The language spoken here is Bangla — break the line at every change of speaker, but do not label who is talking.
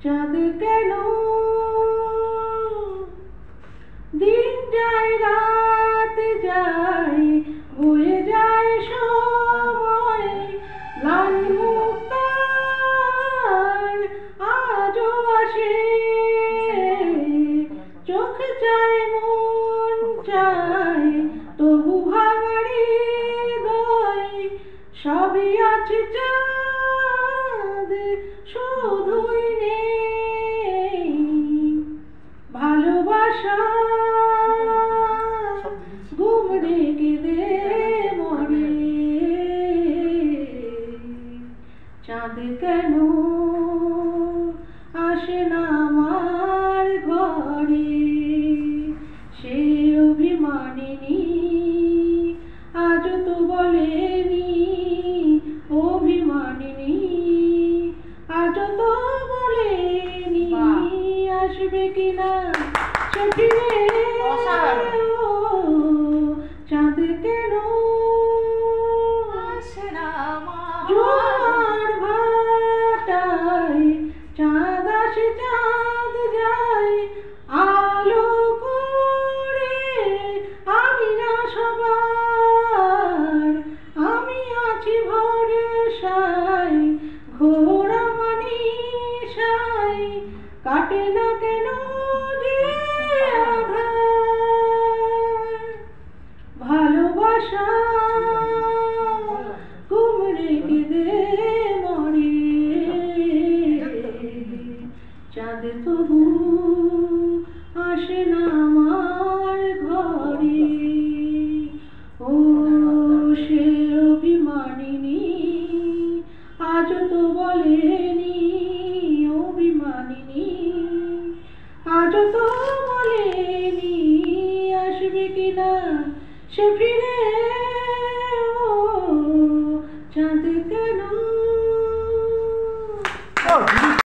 চাঁদ কেন দিন যায় রাত যায় হয়ে যায় সময় লাল মুক্তার আজও আসে চোখ চায় মন চায় তবু ভাঙাড়ি হৃদয় সবই আছে চাঁদ শুধুই নেই ভালোবাসা ঘুম রেখে দে মরে চাঁদ কেন আসে না আমার ঘরে সে অভিমানিনী আজ তো বলেনি অভিমানিনী আজ তো বলেনি আসবে কিনা সে ফিরে চাঁদ কেন
আসে না
জোয়ার ভাটায় চাঁদ আসে চাঁদ যায় আলো করে আমি না সবার আমি আছি ভরসায় ঘোরা মানিসায় কাটে না কেন যে আধার ভালোবাসা ঘুম রেখে দে মরে চাঁদ তবু আসে না আমার ঘরে ও সে অভিমানিনী আজ তো বলেনি অভিমানিনী আজ তো বলেনি আসবে কিনা সে ফিরে চাঁদ